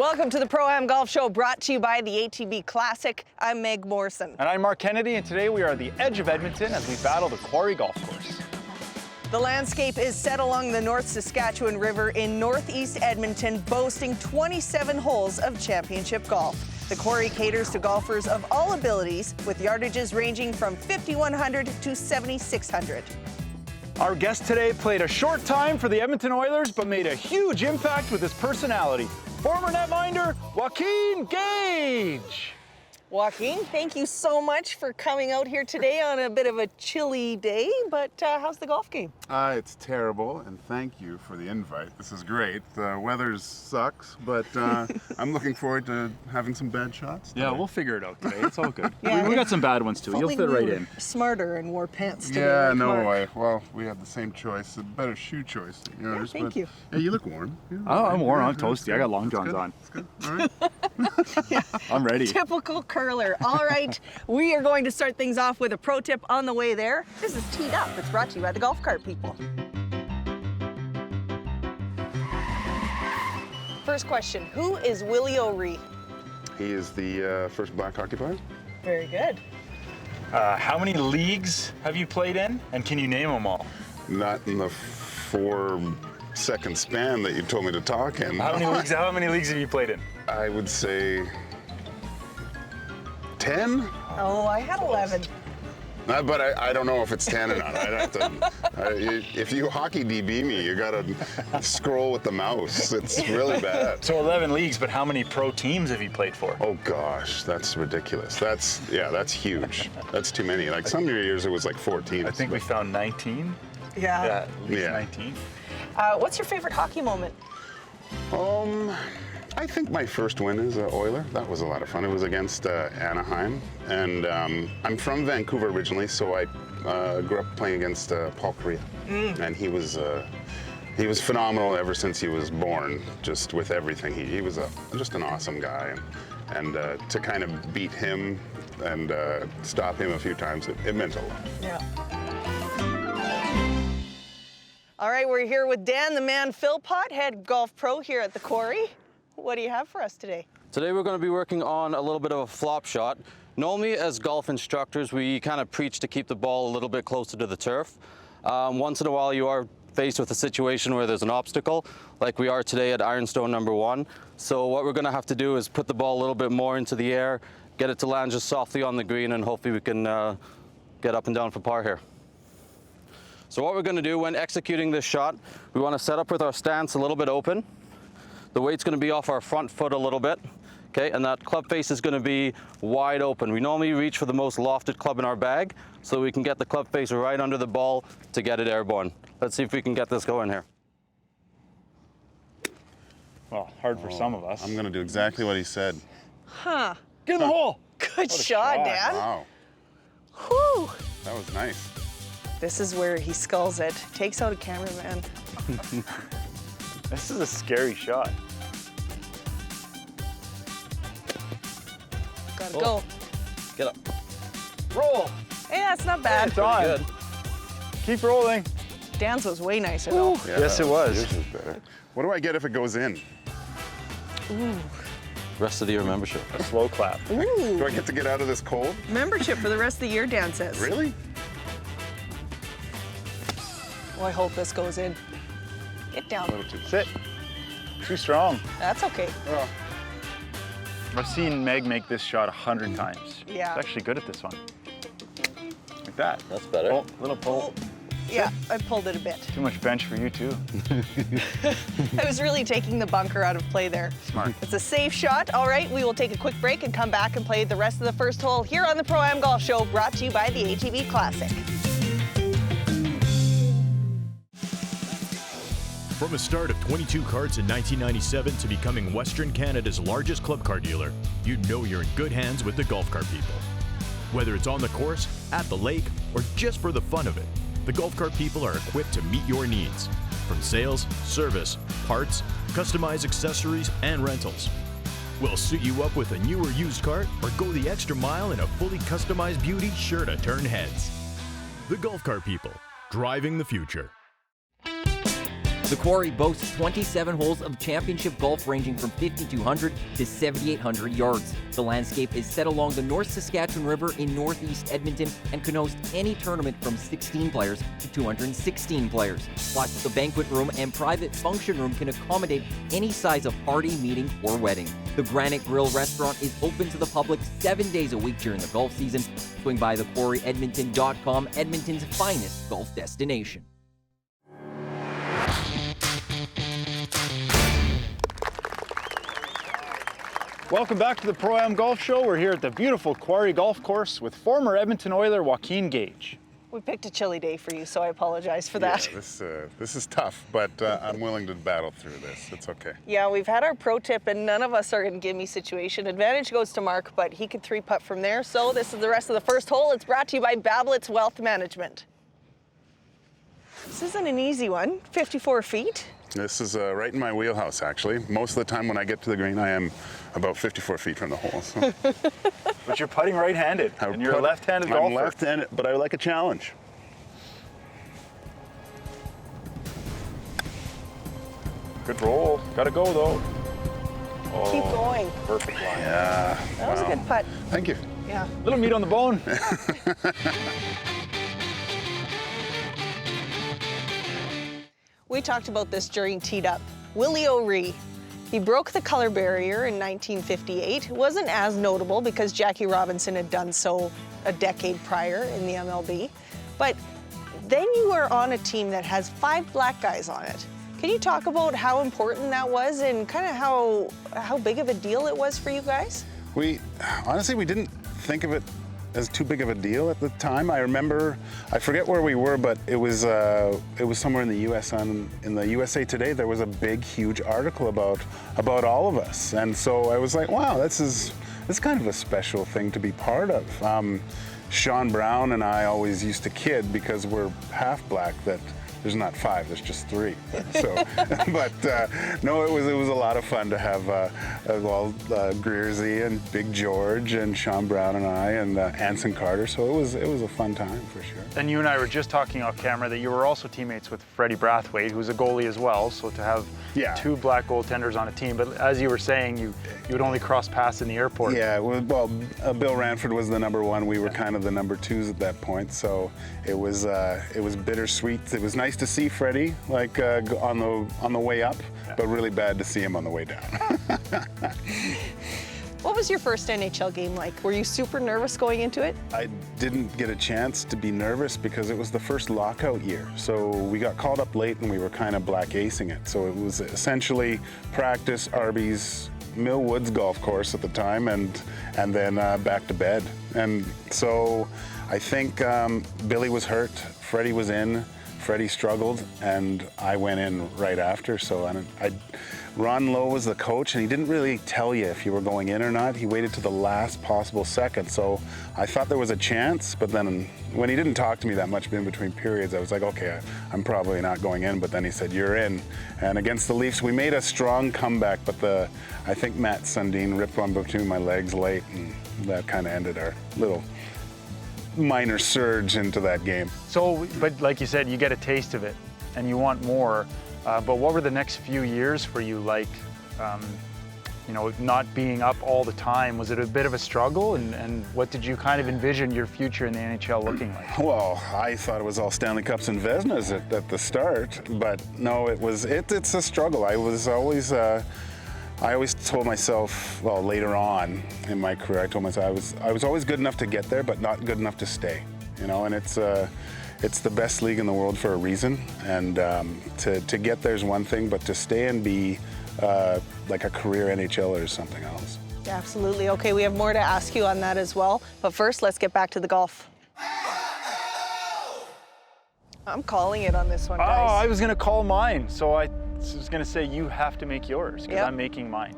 Welcome to the Pro-Am Golf Show, brought to you by the ATB Classic. I'm Meg Morrison. And I'm Marc Kennedy, and today we are at the edge of Edmonton as we battle the Quarry golf course. The landscape is set along the North Saskatchewan River in northeast Edmonton, boasting 27 holes of championship golf. The Quarry caters to golfers of all abilities, with yardages ranging from 5,100 to 7,600. Our guest today played a short time for the Edmonton Oilers, but made a huge impact with his personality. Former netminder Joaquin Gage. Joaquin, thank you so much for coming out here today on a bit of a chilly day, but how's the golf game? It's terrible, and thank you for the invite. This is great. The weather sucks, but I'm looking forward to having some bad shots today. Yeah, we'll figure it out today. It's all good. Yeah, we got some bad ones too. You'll fit right in. Smarter and wore pants today. Yeah, like no Marc. way. Well, we had the same choice, a better shoe choice than yours. thank you. Yeah, you look warm. Yeah, Oh, I'm warm. I'm yeah, toasty. I got long johns on. That's good. All right. I'm ready. Typical curler. All right, we are going to start things off with a pro tip on the way there. This is Teed Up. It's brought to you by the Golf Cart People. First question, who is Willie O'Ree? He is the first black hockey player. Very good. How many leagues have you played in, and can you name them all? Not in the 4-second span that you told me to talk in. How many leagues have you played in? I would say 10. Oh, I had 11. But I don't know if it's 10 or not. I'd have to. If you hockey DB me, you gotta scroll with the mouse. It's really bad. So 11 leagues, but how many pro teams have you played for? Oh gosh, that's ridiculous. That's huge. That's too many. Like some years it was like 14. I think we found 19. Yeah, at least 19. What's your favorite hockey moment? I think my first win as an Oiler, that was a lot of fun. It was against Anaheim, and I'm from Vancouver originally, so I grew up playing against Paul Kariya, and he was phenomenal ever since he was born, just with everything. He was just an awesome guy, and to kind of beat him and stop him a few times, it meant a lot. Yeah. All right, we're here with Dan, the man Philpott, head golf pro here at the Quarry. What do you have for us today? Today we're going to be working on a little bit of a flop shot. Normally as golf instructors we kind of preach to keep the ball a little bit closer to the turf. Once in a while you are faced with a situation where there's an obstacle, like we are today at Ironstone number 1. So what we're going to have to do is put the ball a little bit more into the air, get it to land just softly on the green, and hopefully we can get up and down for par here. So what we're going to do when executing this shot, we want to set up with our stance a little bit open. The weight's going to be off our front foot a little bit, okay? And that club face is going to be wide open. We normally reach for the most lofted club in our bag so we can get the club face right under the ball to get it airborne. Let's see if we can get this going here. Well, hard for some of us. I'm gonna do exactly what he said. Huh. Get in the hole. Good shot, shot. Dan. Wow, Whew. that was nice. This is where he sculls it. Takes out a cameraman. This is a scary shot. Gotta go. Get up. Roll. Hey, that's not bad. It's on. Good. Keep rolling. Dan's was way nicer though. Yeah, Yes, it was. Yours was better. What do I get if it goes in? Ooh. Rest of the year membership. A slow clap. Ooh. Do I get to get out of this cold? Membership for the rest of the year, Dan says. Really? Well, I hope this goes in. Get A down. little too. Sit. Too strong. That's okay. Oh, I've seen Meg make this shot 100 times. Yeah. She's actually good at this one. Like that. That's better. Pull, little pull. Yeah, I pulled it a bit. Too much bench for you too. I was really taking the bunker out of play there. Smart. It's a safe shot. All right, we will take a quick break and come back and play the rest of the first hole here on the Pro-Am Golf Show, brought to you by the ATB Classic. From a start of 22 carts in 1997 to becoming Western Canada's largest club car dealer, you know you're in good hands with the Golf Cart People. Whether it's on the course, at the lake, or just for the fun of it, the Golf Cart People are equipped to meet your needs. From sales, service, parts, customized accessories, and rentals. We'll suit you up with a new or used cart or go the extra mile in a fully customized beauty sure to turn heads. The Golf Cart People, driving the future. The Quarry boasts 27 holes of championship golf ranging from 5,200 to 7,800 yards. The landscape is set along the North Saskatchewan River in northeast Edmonton and can host any tournament from 16 players to 216 players. Plus, the banquet room and private function room can accommodate any size of party, meeting, or wedding. The Granite Grill restaurant is open to the public 7 days a week during the golf season. Swing by thequarryedmonton.com, Edmonton's finest golf destination. Welcome back to the Pro-Am Golf Show. We're here at the beautiful Quarry Golf Course with former Edmonton Oiler Joaquin Gage. We picked a chilly day for you, so I apologize for that. Yeah, this is tough, but I'm willing to battle through this. It's okay. Yeah, we've had our pro tip, and none of us are in gimme situation. Advantage goes to Marc, but he could 3-putt from there. So this is the rest of the first hole. It's brought to you by Bablett's Wealth Management. This isn't an easy one. 54 feet. This is right in my wheelhouse, actually. Most of the time when I get to the green, I am about 54 feet from the hole. So. But you're putting right-handed, and you're a left-handed golfer. I'm left-handed, but I like a challenge. Good roll. Gotta go, though. Oh, Keep going. Perfect line. Yeah. That was a good putt. Thank you. Yeah. Little meat on the bone. We talked about this during Teed Up. Willie O'Ree. He broke the color barrier in 1958. It wasn't as notable because Jackie Robinson had done so a decade prior in the MLB. But then you are on a team that has 5 black guys on it. Can you talk about how important that was and kind of how big of a deal it was for you guys? Honestly, we didn't think of it as too big of a deal at the time. I remember, I forget where we were, but it was somewhere in the U.S. In the USA Today. There was a big, huge article about all of us, and so I was like, wow, this is kind of a special thing to be part of. Sean Brown and I always used to kid because we're half black that there's not 5, there's just 3. So, but no, it was a lot of fun to have Greersy and Big George and Sean Brown and I and Anson Carter. So it was a fun time for sure. And you and I were just talking off camera that you were also teammates with Freddie Brathwaite, who's a goalie as well. So to have 2 black goaltenders on a team, but as you were saying, you would only cross paths in the airport. Yeah, well, Bill Ranford was the number 1. We were kind of the number 2s at that point. So it was bittersweet. It was nice to see Freddie like on the way up, but really bad to see him on the way down. What was your first NHL game like? Were you super nervous going into it? I didn't get a chance to be nervous because it was the first lockout year. So we got called up late and we were kind of black acing it. So it was essentially practice, Arby's, Mill Woods golf course at the time, and then back to bed. And so I think Billy was hurt, Freddie was in, Freddie struggled, and I went in right after. So Ron Lowe was the coach, and he didn't really tell you if you were going in or not. He waited to the last possible second. So I thought there was a chance, but then when he didn't talk to me that much in between periods, I was like, okay, I'm probably not going in. But then he said, you're in. And against the Leafs, we made a strong comeback, but I think Matt Sundin ripped one between my legs late, and that kind of ended our little minor surge into that game. So, but like you said, you get a taste of it and you want more. But what were the next few years for you like, not being up all the time? Was it a bit of a struggle? And what did you kind of envision your future in the NHL looking like? Well, I thought it was all Stanley Cups and Vezinas at the start, but no, it's a struggle. I always told myself, well, later on in my career, I told myself I was always good enough to get there, but not good enough to stay. And it's the best league in the world for a reason. And to get there is one thing, but to stay and be like a career NHLer is something else. Absolutely. Okay, we have more to ask you on that as well. But first, let's get back to the golf. I'm calling it on this one, guys. Oh, I was going to call mine. So I was going to say you have to make yours because I'm making mine.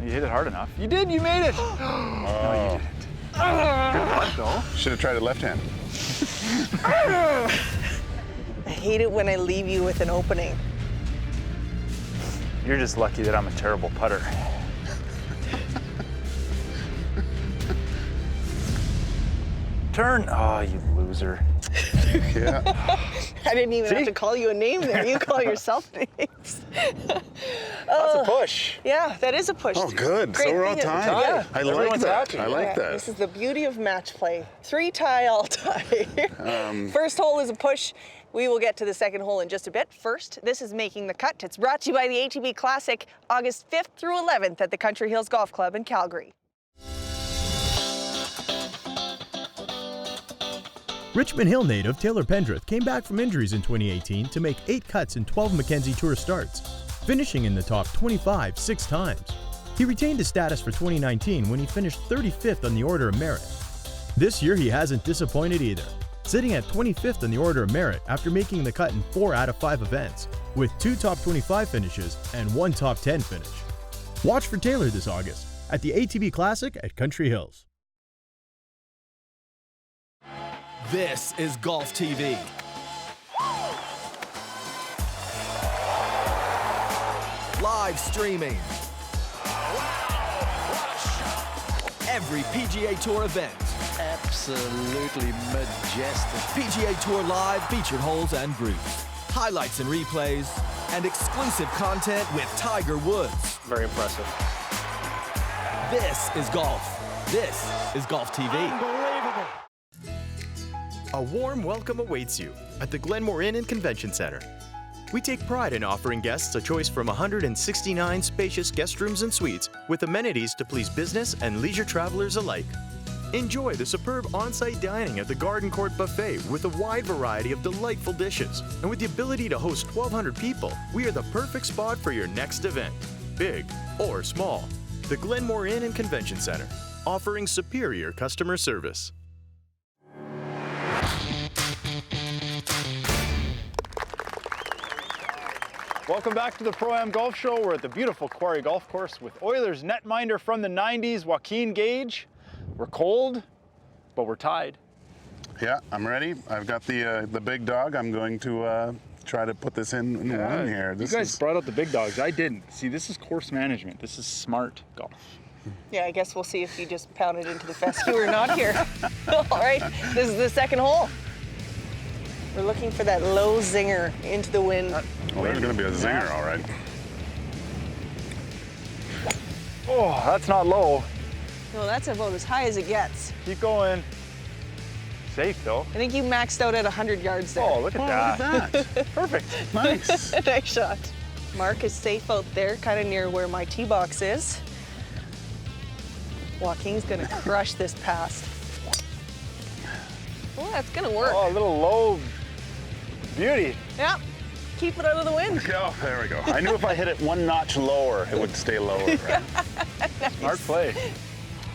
You hit it hard enough. You did, you made it. No, you didn't. Good putt, though. Should have tried a left hand. I hate it when I leave you with an opening. You're just lucky that I'm a terrible putter. Turn. Oh, you loser. Yeah. I didn't even have to call you a name there. You call yourself names. That's a push. Yeah, that is a push. Oh, good. Great So we're on thing time. yeah. I like Everyone's that. happy. I like that. This is the beauty of match play. 3-tie, all tie. First hole is a push. We will get to the second hole in just a bit. First, this is Making the Cut. It's brought to you by the ATB Classic, August 5th through 11th at the Country Hills Golf Club in Calgary. Richmond Hill native Taylor Pendrith came back from injuries in 2018 to make 8 cuts in 12 Mackenzie Tour starts, finishing in the top 25 6 times. He retained his status for 2019 when he finished 35th on the Order of Merit. This year he hasn't disappointed either, sitting at 25th on the Order of Merit after making the cut in 4 out of 5 events, with 2 top 25 finishes and 1 top 10 finish. Watch for Taylor this August at the ATB Classic at Country Hills. This is Golf TV. Live streaming. Every PGA Tour event. Absolutely majestic. PGA Tour Live featured holes and groups. Highlights and replays. And exclusive content with Tiger Woods. Very impressive. This is golf. This is Golf TV. A warm welcome awaits you at the Glenmore Inn and Convention Center. We take pride in offering guests a choice from 169 spacious guest rooms and suites with amenities to please business and leisure travelers alike. Enjoy the superb on-site dining at the Garden Court Buffet with a wide variety of delightful dishes. And with the ability to host 1,200 people, we are the perfect spot for your next event, big or small. The Glenmore Inn and Convention Center, offering superior customer service. Welcome back to the Pro-Am Golf Show. We're at the beautiful Quarry Golf Course with Oilers netminder from the 90s, Joaquin Gage. We're cold, but we're tied. Yeah, I'm ready. I've got the big dog. I'm going to try to put this in one here. You guys brought out the big dogs. I didn't. See, this is course management. This is smart golf. Yeah, I guess we'll see if you just pounded into the fescue or not here. All right, this is the second hole. We're looking for that low zinger into the wind. Well, there's going to be a zinger, all right. Oh, that's not low. No, that's about as high as it gets. Keep going. Safe, though. I think you maxed out at 100 yards there. Oh, look at that. Look at that. Perfect. Nice. Nice shot. Marc is safe out there, kind of near where my tee box is. Joaquin's going to crush this past. Oh, that's going to work. Oh, a little low. Beauty. Yeah, keep it out of the wind. Oh, there we go. I knew if I hit it one notch lower, it would stay lower. Right? Smart play.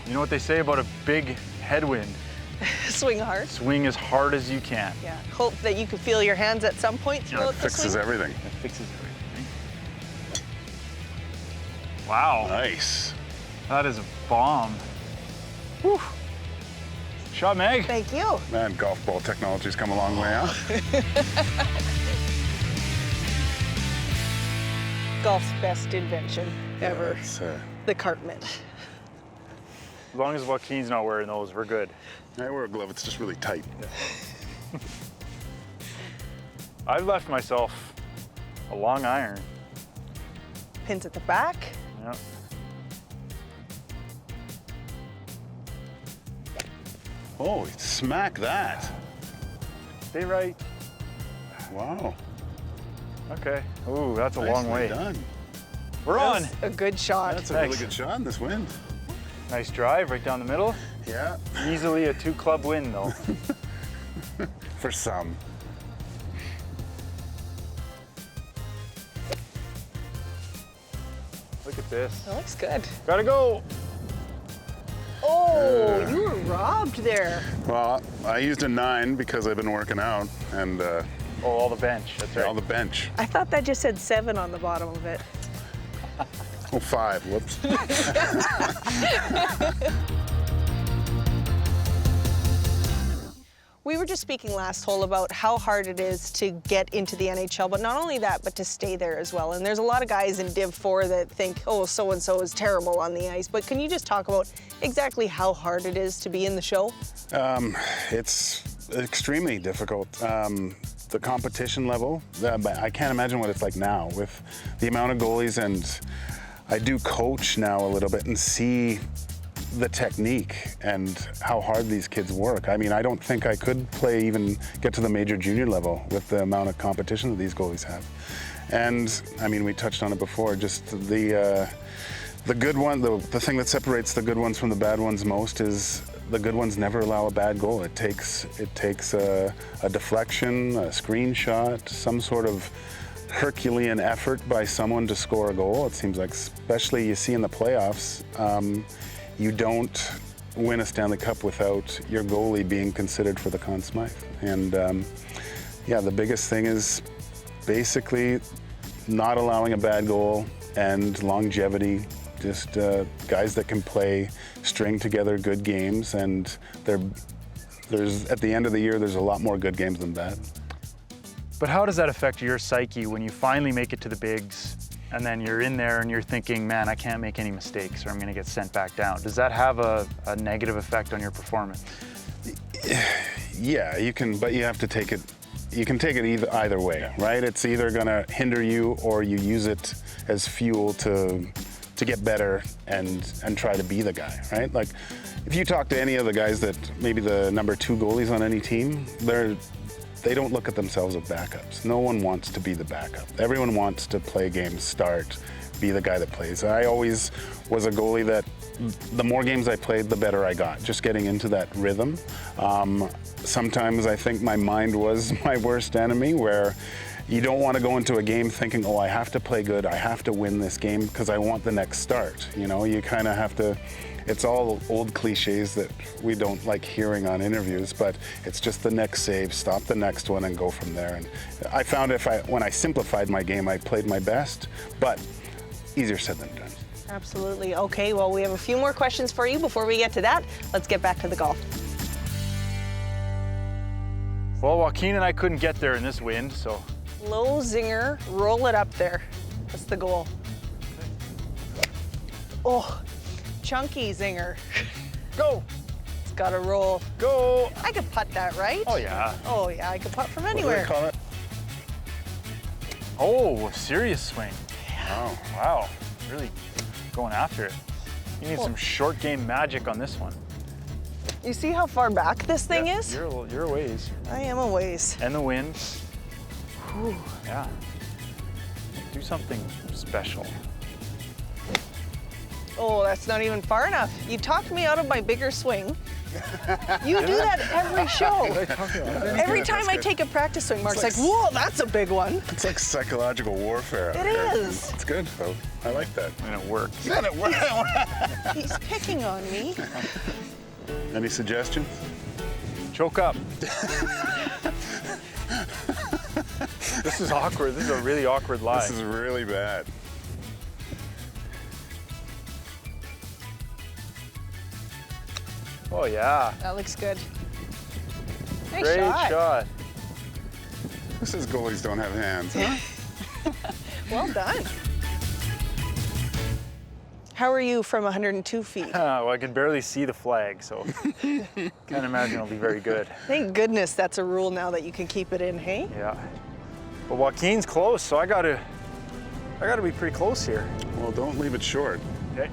You know what they say about a big headwind? Swing hard. Swing as hard as you can. Yeah, hope that you could feel your hands at some point throughout It the fixes swing. everything. It fixes everything. Wow. Nice. That is a bomb. Whew. Shot, Meg. Thank you. Man, golf ball technology's come a long way, huh? Golf's best invention ever. It's, The cart mitt. As long as Joaquin's not wearing those, we're good. I wear a glove, it's just really tight. I've left myself a long iron. Pins at the back. Yeah. Oh, smack that. Stay right. Wow. Okay. Ooh, that's a long Nicely way. done. We're on. A good shot. That's a Thanks. really good shot in this wind. Nice drive right down the middle. Yeah. Easily a 2-club win, though. For some. Look at this. That looks good. Gotta go. Oh, you were robbed there. Well, I used a 9 because I've been working out and Oh, all the bench. That's right. all the bench. I thought that just said 7 on the bottom of it. Oh, 5. Whoops. We were just speaking last hole about how hard it is to get into the NHL, but not only that, but to stay there as well. And there's a lot of guys in Div 4 that think, oh, so-and-so is terrible on the ice. But can you just talk about exactly how hard it is to be in the show? It's extremely difficult. The competition level, I can't imagine what it's like now with the amount of goalies, and I do coach now a little bit and see the technique and how hard these kids work. I mean, I don't think I could play, even get to the major junior level with the amount of competition that these goalies have. And I mean, we touched on it before, just the good one, the thing that separates the good ones from the bad ones most is the good ones never allow a bad goal. It takes a deflection, a screenshot, some sort of Herculean effort by someone to score a goal. It seems like, especially you see in the playoffs, you don't win a Stanley Cup without your goalie being considered for the Conn Smythe. And yeah, the biggest thing is basically not allowing a bad goal and longevity. Just guys that can string together good games, and there's at the end of the year, there's a lot more good games than bad. But how does that affect your psyche when you finally make it to the bigs, and then you're in there and you're thinking, man, I can't make any mistakes or I'm gonna get sent back down? Does that have a negative effect on your performance? Yeah, you can, but you have to take it, you can take it either way, right? It's either gonna hinder you or you use it as fuel to get better and try to be the guy, right? Like, if you talk to any of the guys that maybe the number 2 goalies on any team, they don't look at themselves as backups. No one wants to be the backup. Everyone wants to play games, start, be the guy that plays. I always was a goalie that the more games I played, the better I got, just getting into that rhythm. Sometimes I think my mind was my worst enemy, where you don't want to go into a game thinking, oh, I have to play good, I have to win this game because I want the next start. You know, you kind of have to, it's all old cliches that we don't like hearing on interviews, but it's just the next save, stop the next one and go from there. And I found when I simplified my game, I played my best, but easier said than done. Absolutely. Okay, well, we have a few more questions for you. Before we get to that, let's get back to the golf. Well, Joaquin and I couldn't get there in this wind, so. Low zinger, roll it up there. That's the goal. Oh, chunky zinger. Go. It's got to roll. Go. I could putt that, right? Oh, yeah. Oh, yeah, I could putt from What do anywhere. they call it? Oh, serious swing. Oh. Wow, really going after it. You need some short game magic on this one. You see how far back this thing is? You're a ways. I am a ways. And the wind. Whew. Yeah. Do something special. Oh, that's not even far enough. You talked me out of my bigger swing. You do that every show. Every time I take a practice swing, Marc's like, whoa, that's a big one. It's like psychological warfare. It is. It's good, though. I like that. And it works. And it works. He's picking on me. Any suggestions? Choke up. This is awkward. This is a really awkward lie. This is really bad. Oh, yeah. That looks good. Nice Great shot. shot. Who says goalies don't have hands, huh? Well done. How are you from 102 feet? Well, I can barely see the flag, so can't imagine it'll be very good. Thank goodness that's a rule now that you can keep it in, hey? Yeah. But Joaquin's close, so I gotta be pretty close here. Well, don't leave it short. Okay.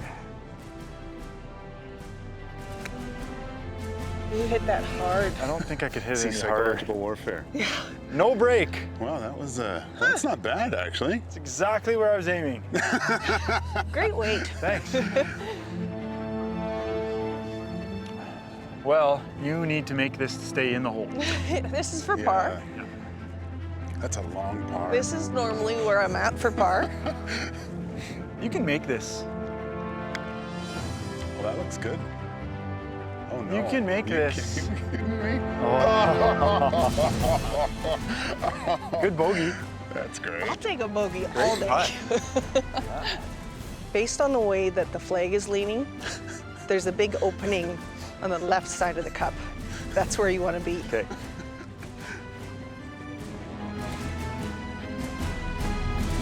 You hit that hard. I don't think I could hit it See any harder. psychological warfare. No break. Wow, that was that's not bad, actually. It's exactly where I was aiming. Great weight. Thanks. Well, you need to make this stay in the hole. This is for par. Yeah. That's a long par. This is normally where I'm at for par. You can make this. Well, that looks good. Oh, no. You can make this. Good bogey. That's great. I'll take a bogey all day. putt. Based on the way that the flag is leaning, there's a big opening on the left side of the cup. That's where you want to be. Okay.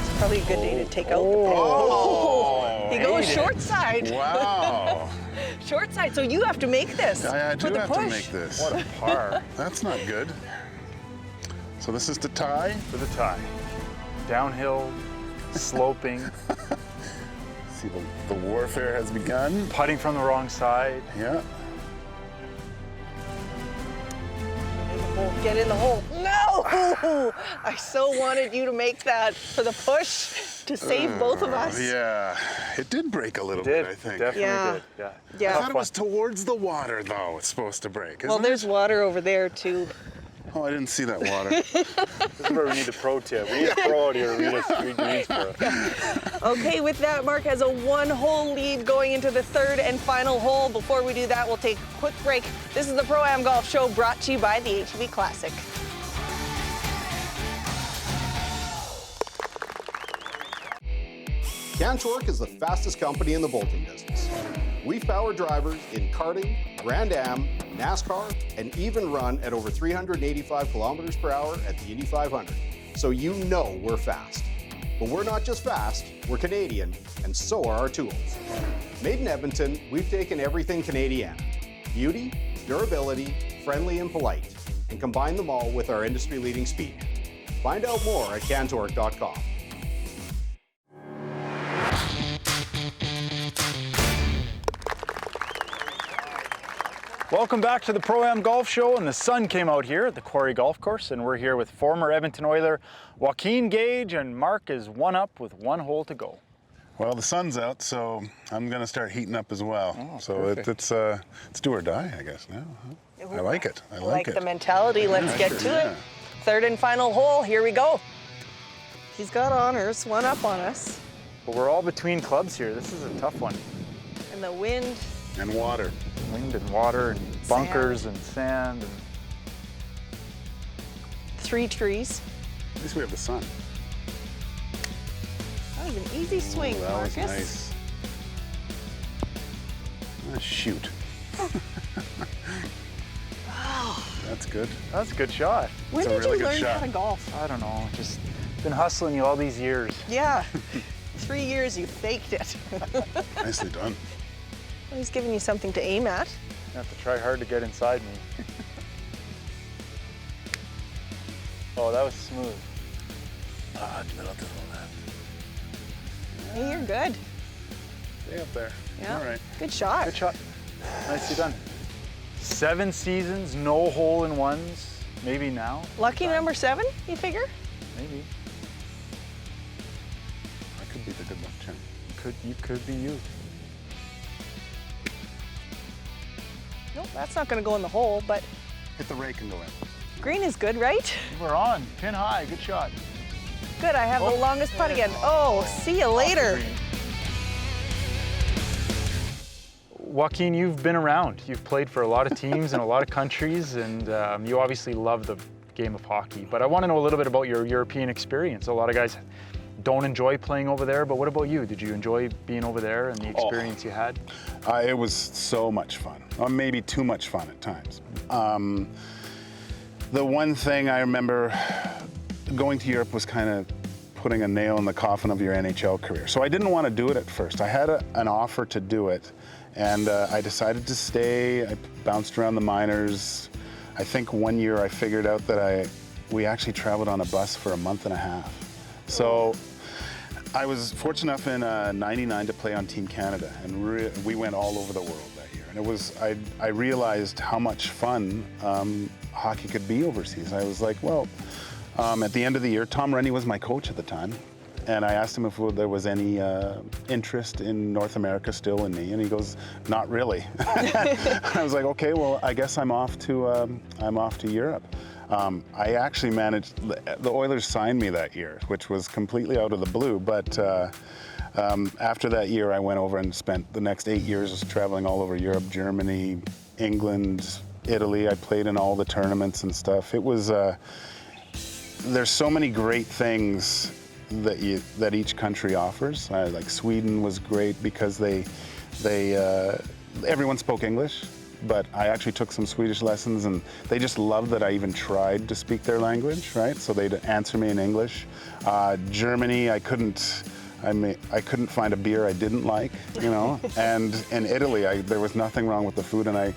It's probably a good day to take out the flag. Oh! He goes short side. Wow. Short side, so you have to make this I for do the have push. to make this. What a par. That's not good. So this is to tie. For the tie. Downhill, sloping, See, the warfare has begun. putting from the wrong side. Yeah. Get in the hole. No! I so wanted you to make that for the push to save both of us. Yeah, it did break a little Did, bit, I think. definitely Yeah. did. Yeah. Yeah. I Tough thought it one. was towards the water, though. It's supposed to break. Isn't Well, there's it? water over there too. Oh, I didn't see that water. This is where we need the pro tip. We need a pro out here to read us 3 greens for us. Okay, with that, Marc has a 1-hole lead going into the 3rd and final hole. Before we do that, we'll take a quick break. This is the Pro-Am Golf Show brought to you by the HB Classic. Cantork is the fastest company in the bolting business. We've powered drivers in karting, Grand Am, NASCAR, and even run at over 385 kilometers per hour at the Indy 500. So you know we're fast. But we're not just fast, we're Canadian, and so are our tools. Made in Edmonton, we've taken everything Canadian. Beauty, durability, friendly, and polite, and combined them all with our industry-leading speed. Find out more at cantork.com. Welcome back to the Pro-Am Golf Show, and the sun came out here at the Quarry Golf Course, and we're here with former Edmonton Oiler Joaquin Gage, and Marc is 1 up with 1 hole to go. Well, the sun's out, so I'm going to start heating up as well. Oh, so it's do or die, I guess, now. Huh? I like it. I like it. the mentality. Let's get to Yeah. it. 3rd and final hole. Here we go. He's got honors, 1 up on us. But we're all between clubs here. This is a tough one. And the wind. And water. Wind and water and bunkers and sand. And 3 trees. At least we have the sun. That was an easy swing, Ooh, that Marcus. was nice. Ah, shoot. That's good. that's a good shot. When It's a did really you good learn shot. how to golf? I don't know, just been hustling you all these years. Yeah. 3 years you faked it. Nicely done. Well, he's giving you something to aim at. You have to try hard to get inside me. Oh, that was smooth. Hey, you're good. Stay up there. Yeah. All right. Good shot. Good shot. Nicely done. 7 seasons, no hole-in-ones. Maybe now. Lucky number 7, you figure? Maybe. That could be the good luck charm. You could be you. Nope, that's not going to go in the hole, but Hit the rake and go in. green is good, right? We're on. Pin high. Good shot. Good, I have the longest putt again. Oh, see you later. Joaquin, you've been around. You've played for a lot of teams in a lot of countries, and you obviously love the game of hockey. But I want to know a little bit about your European experience. A lot of guys don't enjoy playing over there, but what about you? Did you enjoy being over there and the experience you had? It was so much fun, or maybe too much fun at times. The one thing I remember going to Europe was kind of putting a nail in the coffin of your NHL career. So I didn't want to do it at first. I had an offer to do it, and I decided to stay. I bounced around the minors. I think one year I figured out that we actually traveled on a bus for a month and a half. So I was fortunate enough in '99 to play on Team Canada, and we went all over the world that year. And it was, I realized how much fun hockey could be overseas. I was like, well, at the end of the year, Tom Rennie was my coach at the time, and I asked him if there was any interest in North America still in me, and he goes, not really. I was like, okay, well, I guess I'm off to Europe. I actually managed, the Oilers signed me that year, which was completely out of the blue, but after that year, I went over and spent the next 8 years traveling all over Europe, Germany, England, Italy. I played in all the tournaments and stuff. It was, there's so many great things that each country offers. Like Sweden was great because everyone spoke English, but I actually took some Swedish lessons, and they just loved that I even tried to speak their language, right? So they'd answer me in English. Germany, I couldn't I couldn't find a beer I didn't like, you know. And in Italy, there was nothing wrong with the food, and I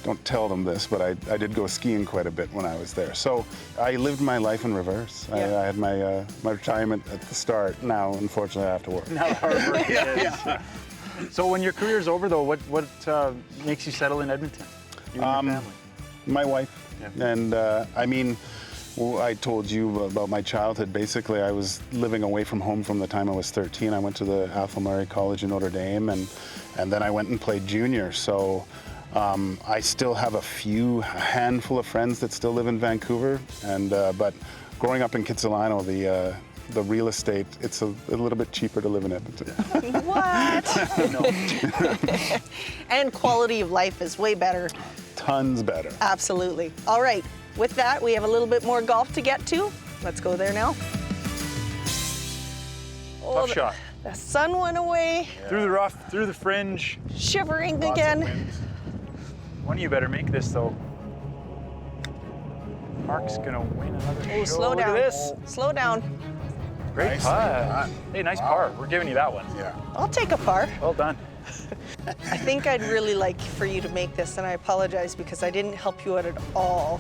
don't tell them this, but I did go skiing quite a bit when I was there. So I lived my life in reverse. I had my retirement at the start. Now, unfortunately, I have to work. Now the hard work is. So when your career's over, though, what makes you settle in Edmonton? You and your family? My wife. Yeah. And I mean, I told you about my childhood. Basically, I was living away from home from the time I was 13. I went to the Athol Murray College in Notre Dame, and then I went and played junior. So I still have a handful of friends that still live in Vancouver. And but growing up in Kitsilano, the real estate, it's a little bit cheaper to live in Edmonton. What? And quality of life is way better. Tons better. Absolutely. All right. With that, we have a little bit more golf to get to. Let's go there now. Tough shot. The sun went away. Yeah. Through the rough, through the fringe. Shivering again. One of you better make this, though. Marc's gonna win another show. Slow down. Look at this. Slow down. Great putt. Hey, nice par. We're giving you that one. Yeah. I'll take a par. Well done. I think I'd really like for you to make this, and I apologize because I didn't help you out at all.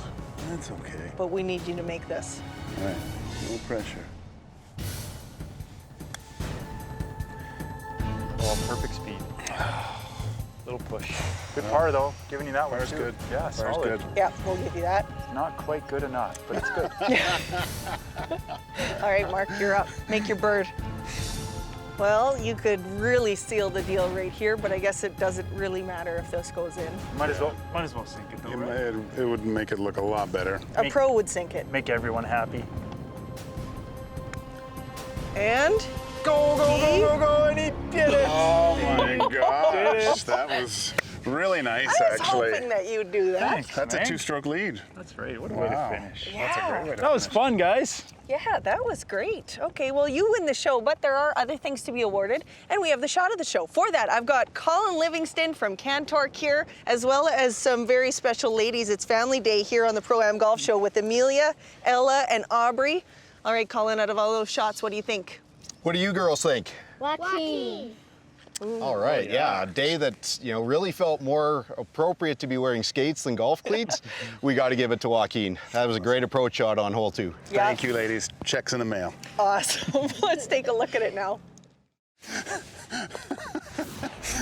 That's okay. But we need you to make this. All right. No pressure. Oh, perfect speed. Little push. Good par, though. Giving you that one, Par's too. good. Yeah, Par's solid. good. Yeah, we'll give you that. Not quite good enough, but it's good. All right, Marc, you're up. Make your bird. Well, you could really seal the deal right here, but I guess it doesn't really matter if this goes in. Might as well sink it, though, right? It would make it look a lot better. A pro would sink it. Make everyone happy. And Go, and he did it! Oh my gosh, that was really nice, I was actually. hoping that you'd do that. Thanks, That's man. a two-stroke lead. That's right. What a way to finish. Yeah. That's a great way to That was finish. fun, guys. Yeah, that was great. Okay, well, you win the show, but there are other things to be awarded, and we have the shot of the show. For that, I've got Colin Livingston from Cantork here, as well as some very special ladies. It's Family Day here on the Pro-Am Golf Show with Amelia, Ella, and Aubrey. All right, Colin, out of all those shots, what do you think? What do you girls think? Joaquin. All right, yeah, a day that really felt more appropriate to be wearing skates than golf cleats. We got to give it to Joaquin. That was a great approach shot on hole 2. Yeah. Thank you, ladies. Check's in the mail. Awesome. Let's take a look at it now.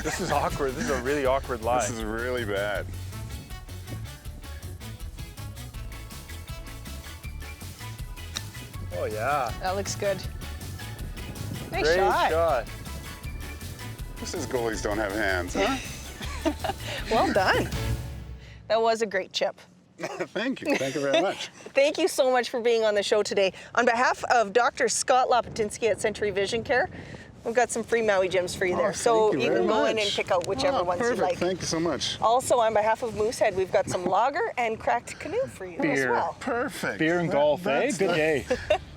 This is awkward. This is a really awkward lie. This is really bad. Oh, yeah. That looks good. Nice Great shot. This is goalies don't have hands, huh? Well done. That was a great chip. Thank you. Thank you very much. Thank you so much for being on the show today. On behalf of Dr. Scott Lopatinsky at Century Vision Care, we've got some free Maui gems for you there. So thank you you can very go in much. and pick out whichever ones you Perfect. like. Thank you so much. Also, on behalf of Moosehead, we've got some lager and cracked canoe for you as well. Perfect. Beer and golf, eh? That's Good day.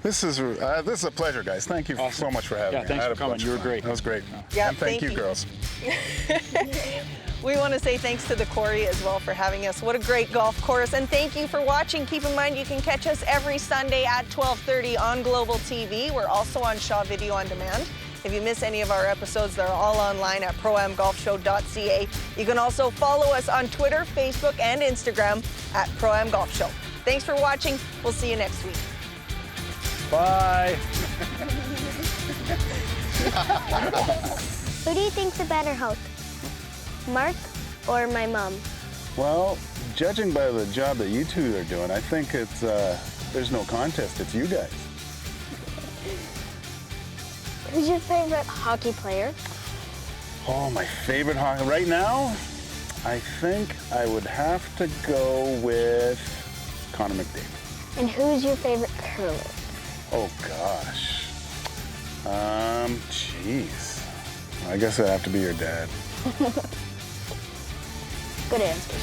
This is a pleasure, guys. Thank you so much for having me. Yeah, thanks I had for a coming. bunch You of were fun. great. That was great. Yeah, and thank you, you. girls. We want to say thanks to the Quarry as well for having us. What a great golf course. And thank you for watching. Keep in mind you can catch us every Sunday at 12:30 on Global TV. We're also on Shaw Video On Demand. If you miss any of our episodes, they're all online at proamgolfshow.ca. You can also follow us on Twitter, Facebook, and Instagram at Pro-Am Golf Show. Thanks for watching. We'll see you next week. Bye. Who do you think's a better host? Marc or my mom? Well, judging by the job that you two are doing, I think it's there's no contest. It's you guys. Who's your favorite hockey player? Oh, my favorite hockey right now? I think I would have to go with Connor McDavid. And who's your favorite curler? Oh gosh. Jeez. I guess it'd have to be your dad. Good answer.